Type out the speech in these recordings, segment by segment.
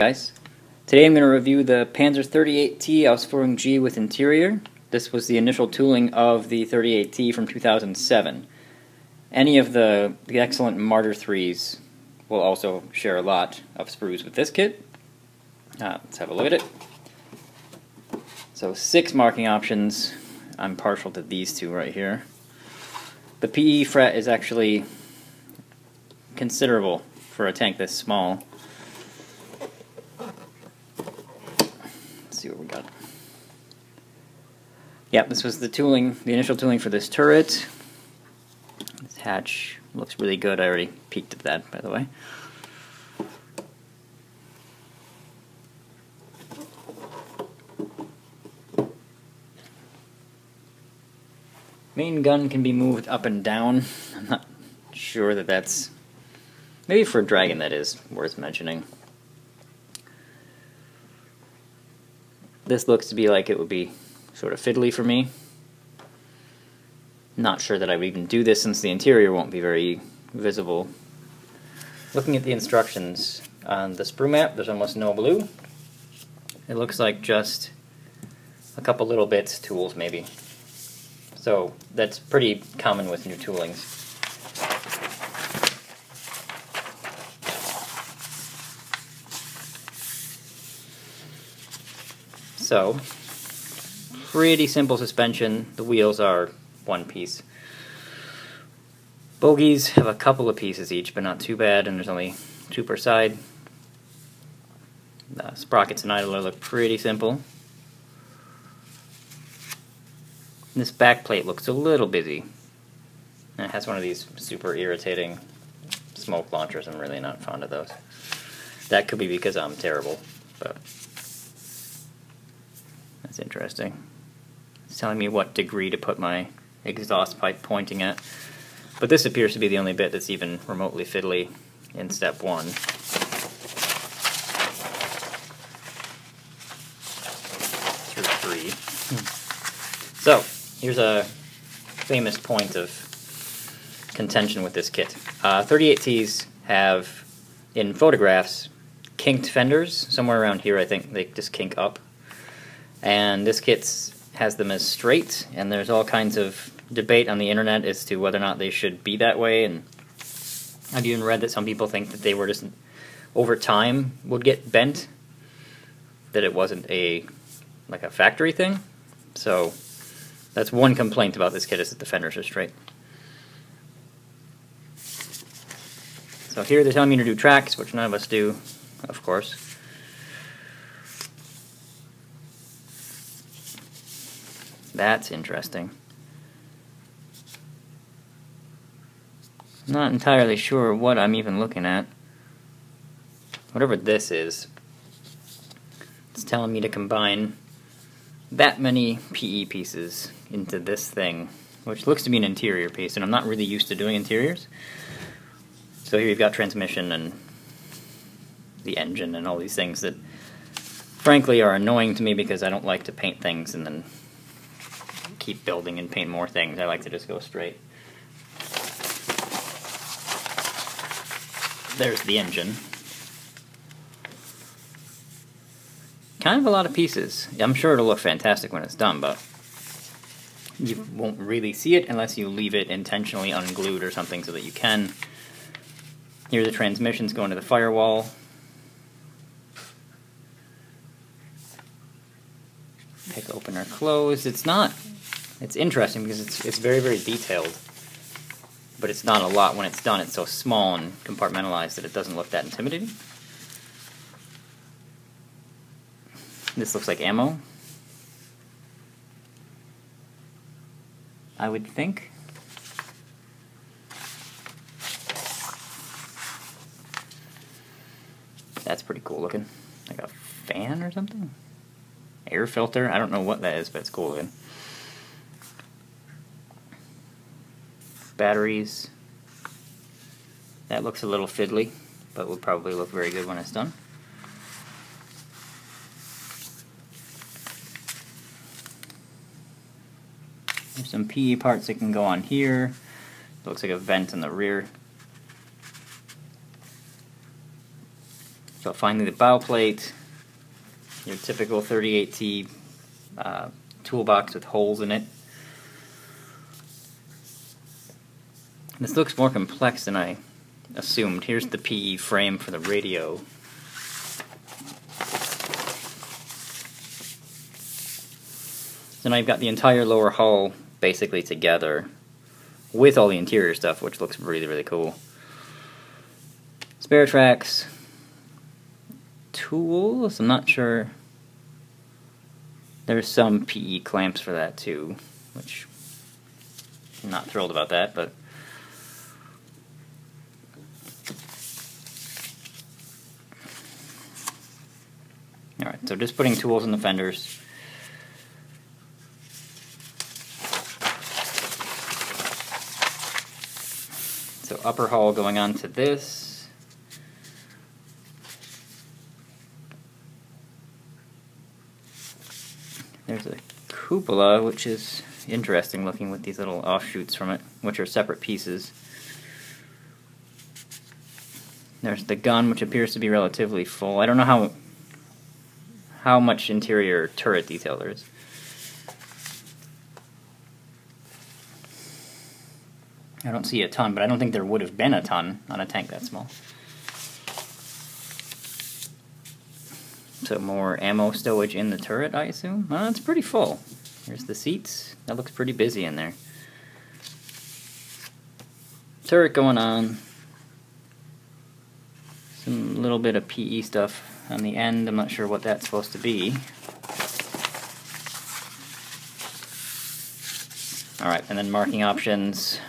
Guys, today I'm going to review the Panzer 38T Ausf G with interior. This was the initial tooling of the 38T from 2007. Any of the excellent Martyr 3s will also share a lot of sprues with this kit. Let's have a look at it. So 6 marking options. I'm partial to these two right here. The PE fret is actually considerable for a tank this small. See what we got. Yeah, this was the tooling, the initial tooling for this turret. This hatch looks really good. I already peeked at that, by the way. Main gun can be moved up and down. I'm not sure that that's... Maybe for a Dragon that is worth mentioning. This looks to be like it would be sort of fiddly for me. Not sure that I would even do this since the interior won't be very visible. Looking at the instructions on the sprue map, there's almost no blue. It looks like just a couple little bits, tools maybe. So that's pretty common with new toolings. So, pretty simple suspension. The wheels are one piece. Bogies have a couple of pieces each, but not too bad, and there's only 2 per side. The sprockets and idler look pretty simple. This back plate looks a little busy. And it has one of these super irritating smoke launchers. I'm really not fond of those. That could be because I'm terrible, but that's interesting. It's telling me what degree to put my exhaust pipe pointing at. But this appears to be the only bit that's even remotely fiddly in step 1. Through 3. So, here's a famous point of contention with this kit. 38Ts have, in photographs, kinked fenders. Somewhere around here I think they just kink up. And this kit has them as straight, and there's all kinds of debate on the internet as to whether or not they should be that way, and I've even read that some people think that they were just, over time, would get bent, that it wasn't like a factory thing. So that's one complaint about this kit, is that the fenders are straight. So here they're telling me to do tracks, which none of us do, of course. That's interesting. I'm not entirely sure what I'm even looking at. Whatever this is, it's telling me to combine that many PE pieces into this thing, which looks to be an interior piece, and I'm not really used to doing interiors. So here you've got transmission and the engine and all these things that frankly are annoying to me because I don't like to paint things and then keep building and paint more things. I like to just go straight. There's the engine. Kind of a lot of pieces. I'm sure it'll look fantastic when it's done, but you won't really see it unless you leave it intentionally unglued or something so that you can. Here the transmissions go into the firewall. Pick opener closed. It's interesting because it's very, very detailed, but it's not a lot when it's done. It's so small and compartmentalized that it doesn't look that intimidating. This looks like ammo, I would think. That's pretty cool looking. Like a fan or something? Air filter? I don't know what that is, but it's cool looking. Batteries. That looks a little fiddly, but will probably look very good when it's done. There's some PE parts that can go on here. Looks like a vent in the rear. So finally the bow plate, your typical 38T toolbox with holes in it. This looks more complex than I assumed. Here's the PE frame for the radio. So now you've got the entire lower hull basically together with all the interior stuff, which looks really, really cool. Spare tracks, tools, I'm not sure. There's some PE clamps for that too, which I'm not thrilled about that, but alright, so just putting tools in the fenders. So upper hull going on to this. There's a cupola, which is interesting looking with these little offshoots from it, which are separate pieces. There's the gun, which appears to be relatively full. I don't know how much interior turret detail there is. I don't see a ton, but I don't think there would have been a ton on a tank that small. So more ammo stowage in the turret, I assume? Well, it's pretty full. Here's the seats. That looks pretty busy in there. Turret going on. Some little bit of PE stuff on the end. I'm not sure what that's supposed to be. Alright, and then marking options.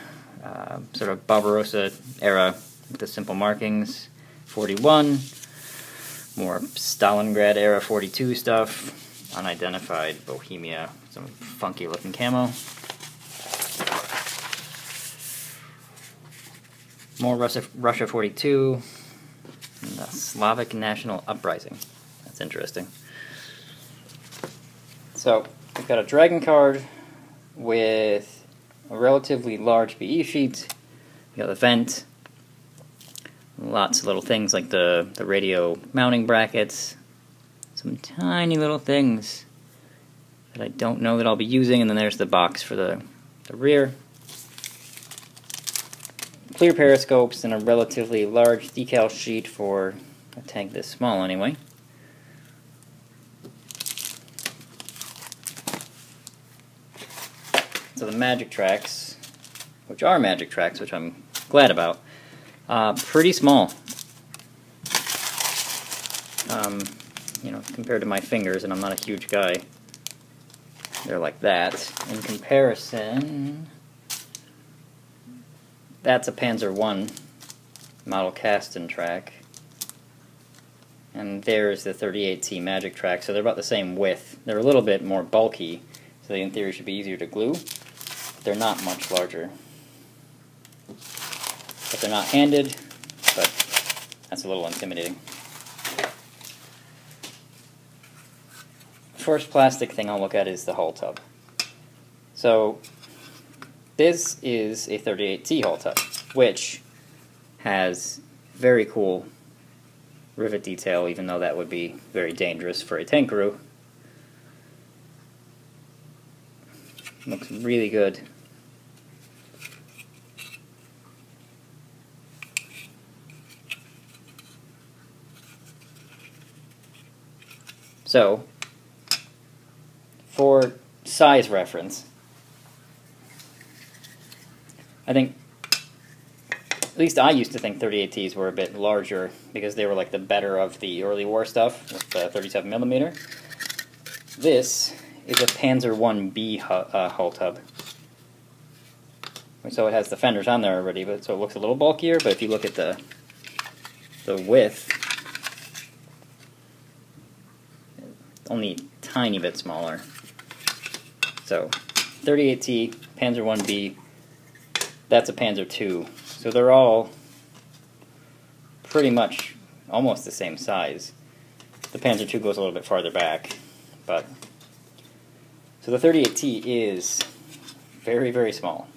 Sort of Barbarossa era with the simple markings. 41. More Stalingrad era 42 stuff. Unidentified Bohemia. Some funky looking camo. More Russia 42. And the Slavic National Uprising. That's interesting. So, we've got a Dragon card with a relatively large PE sheet. You got the vent. Lots of little things like the radio mounting brackets. Some tiny little things that I don't know that I'll be using. And then there's the box for the rear. Clear periscopes and a relatively large decal sheet for a tank this small anyway. So the magic tracks, which are magic tracks, which I'm glad about, pretty small. You know, compared to my fingers, and I'm not a huge guy, they're like that. In comparison, that's a Panzer I model cast-in track, and there's the 38T magic track, so they're about the same width. They're a little bit more bulky, so they in theory should be easier to glue. They're not much larger. But they're not handed, but that's a little intimidating. First plastic thing I'll look at is the hull tub. So this is a 38T hull tub, which has very cool rivet detail, even though that would be very dangerous for a tank crew. Looks really good. So, for size reference, I think, at least I used to think 38Ts were a bit larger because they were like the better of the early war stuff with the 37mm. This is a Panzer 1B hull tub. So it has the fenders on there already, but so it looks a little bulkier, but if you look at the width, only a tiny bit smaller. So 38T, Panzer 1B, that's a Panzer II. So they're all pretty much almost the same size. The Panzer II goes a little bit farther back, but so the 38T is very, very small.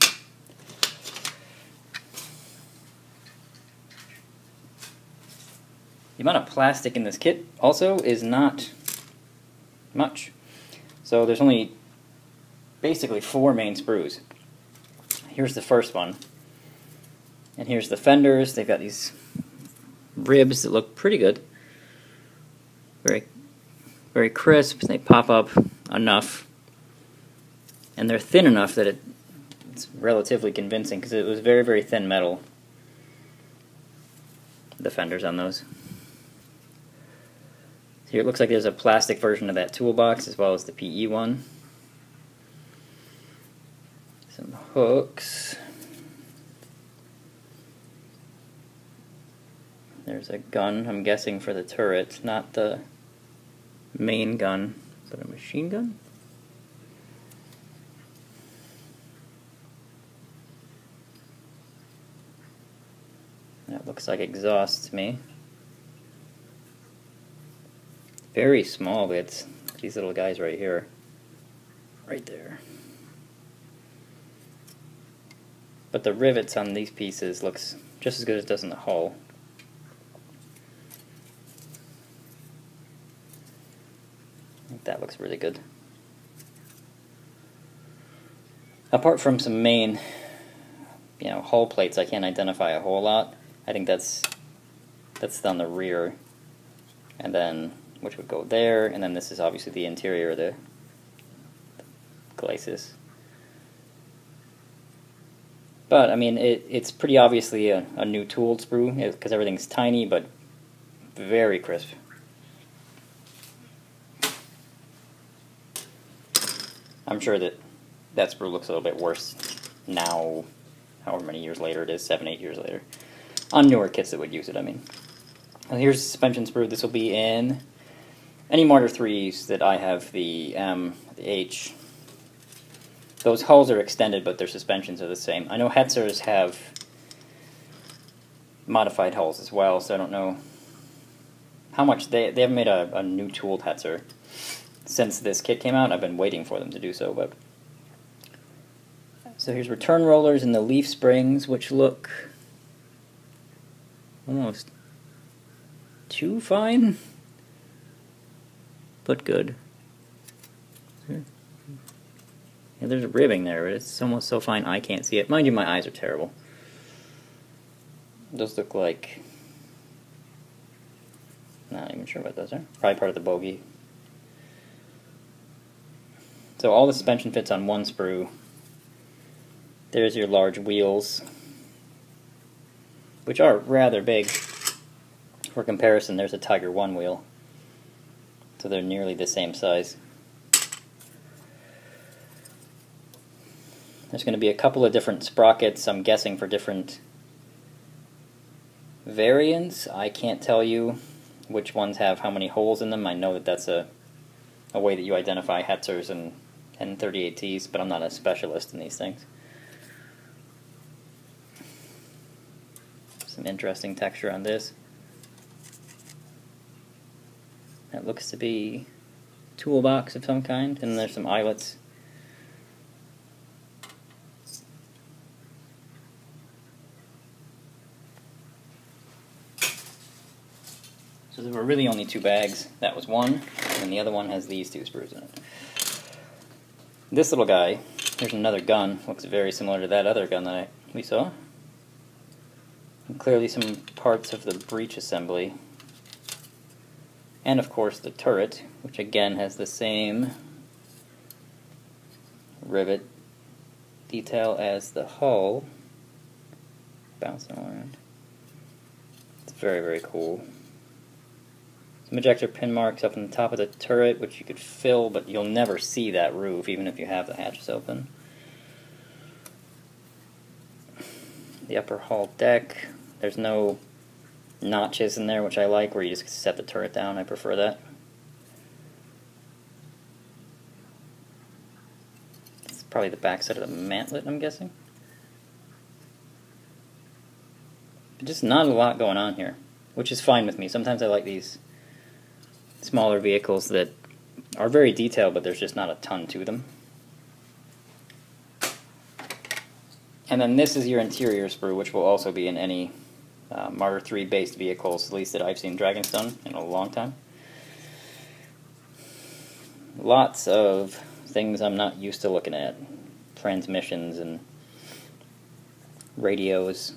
The amount of plastic in this kit also is not much. So there's only basically 4 main sprues. Here's the first one. And here's the fenders. They've got these ribs that look pretty good. Very, very crisp. They pop up enough. And they're thin enough that it's relatively convincing, because it was very, very thin metal, the fenders on those. So here it looks like there's a plastic version of that toolbox as well as the PE one. Some hooks. There's a gun, I'm guessing for the turret, not the main gun, but a machine gun? That looks like exhaust to me. Very small bits. These little guys right here. Right there. But the rivets on these pieces looks just as good as it does in the hull. I think that looks really good. Apart from some main, hull plates, I can't identify a whole lot. I think that's on the rear, and then which would go there, and then this is obviously the interior of the glacis. But I mean, it's pretty obviously a new tooled sprue, because everything's tiny but very crisp. I'm sure that sprue looks a little bit worse now, however many years later it is, 7, 8 years later. On newer kits that would use it, I mean. And here's the suspension sprue. This will be in any Martyr 3s that I have the M, the H. Those hulls are extended, but their suspensions are the same. I know Hetzers have modified hulls as well, so I don't know how much. They haven't made a new tooled Hetzer since this kit came out. I've been waiting for them to do so. But so here's return rollers and the leaf springs, which look almost too fine, but good. Yeah, there's a ribbing there, but it's almost so fine I can't see it. Mind you, my eyes are terrible. Those look like... not even sure what those are. Probably part of the bogey. So all the suspension fits on one sprue. There's your large wheels, which are rather big. For comparison, there's a Tiger 1 wheel. So they're nearly the same size. There's going to be a couple of different sprockets, I'm guessing, for different variants. I can't tell you which ones have how many holes in them. I know that that's a way that you identify Hetzers and 38Ts, but I'm not a specialist in these things. Some interesting texture on this. That looks to be a toolbox of some kind, and there's some eyelets. So there were really only 2 bags. That was one, and the other one has these 2 sprues in it. This little guy, here's another gun, looks very similar to that other gun that we saw. And clearly some parts of the breech assembly. And of course the turret, which again has the same rivet detail as the hull. Bouncing all around. It's very, very cool. Some ejector pin marks up on the top of the turret, which you could fill, but you'll never see that roof, even if you have the hatches open. The upper hull deck, there's no notches in there, which I like, where you just set the turret down. I prefer that. It's probably the back side of the mantlet, I'm guessing. But just not a lot going on here, which is fine with me. Sometimes I like these smaller vehicles that are very detailed, but there's just not a ton to them. And then this is your interior sprue, which will also be in any Martyr 3 based vehicles, at least that I've seen Dragons done in a long time. Lots of things I'm not used to looking at. Transmissions and radios.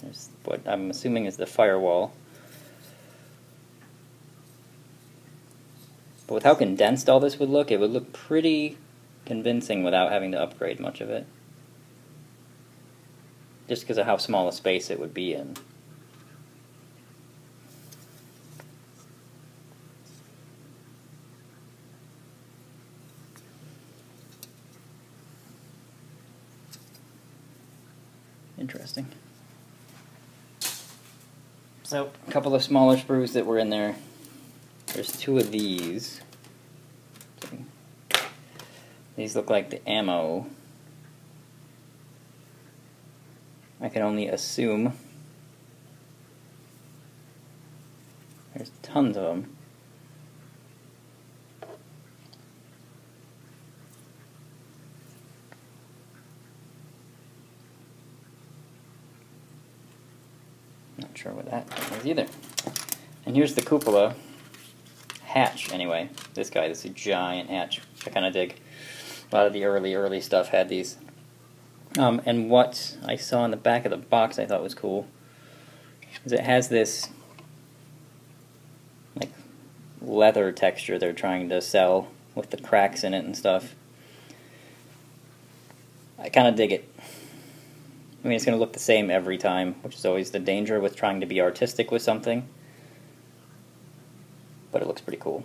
There's what I'm assuming is the firewall. But with how condensed all this would look, it would look pretty convincing without having to upgrade much of it. Just because of how small a space it would be in. Interesting. So, a couple of smaller sprues that were in there. There's two of these. These look like the ammo. I can only assume. There's tons of them. Not sure what that is either. And here's the cupola. Hatch, anyway. This guy, this is a giant hatch. I kind of dig. A lot of the early stuff had these. And what I saw in the back of the box I thought was cool is it has this like leather texture they're trying to sell with the cracks in it and stuff. I kind of dig it. I mean, it's going to look the same every time, which is always the danger with trying to be artistic with something. But it looks pretty cool.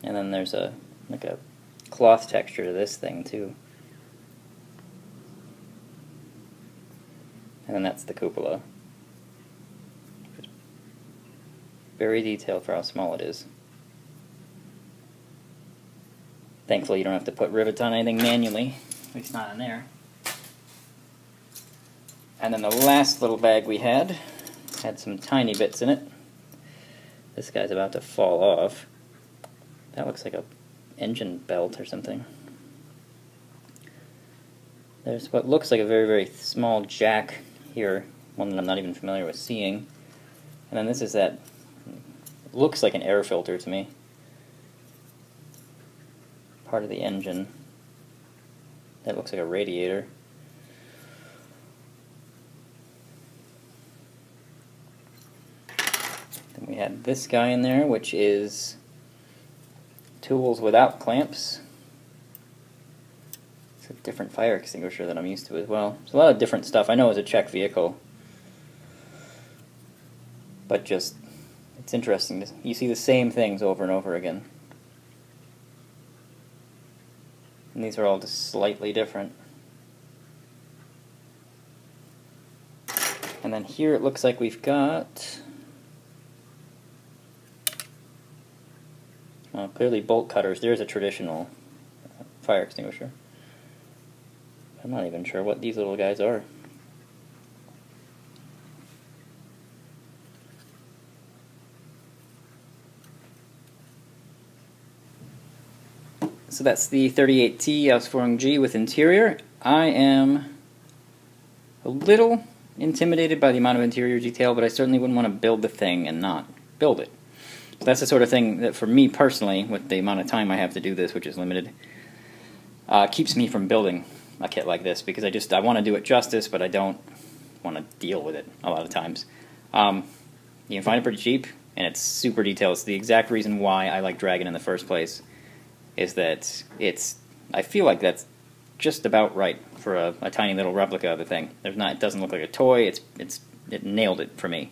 And then there's a like a cloth texture to this thing too. And then that's the cupola. Very detailed for how small it is. Thankfully you don't have to put rivets on anything manually, at least not in there. And then the last little bag we had some tiny bits in it. This guy's about to fall off. That looks like a engine belt or something. There's what looks like a very small jack here, one that I'm not even familiar with seeing. And then this is that, looks like an air filter to me. Part of the engine. That looks like a radiator. Then we had this guy in there, which is tools without clamps. It's a different fire extinguisher that I'm used to as well. There's a lot of different stuff. I know it's a Czech vehicle, but just, it's interesting. You see the same things over and over again. And these are all just slightly different. And then here it looks like we've got clearly bolt cutters. There's a traditional fire extinguisher. I'm not even sure what these little guys are. So that's the 38T Ausf G with interior. I am a little intimidated by the amount of interior detail, but I certainly wouldn't want to build the thing and not build it. So that's the sort of thing that for me personally, with the amount of time I have to do this, which is limited, keeps me from building a kit like this, because I want to do it justice, but I don't want to deal with it a lot of times. You can find it pretty cheap, and it's super detailed. It's the exact reason why I like Dragon in the first place, is that I feel like that's just about right for a tiny little replica of the thing. It doesn't look like a toy. It nailed it for me.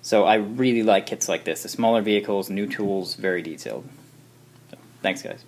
So I really like kits like this. The smaller vehicles, new tools, very detailed. So, thanks guys.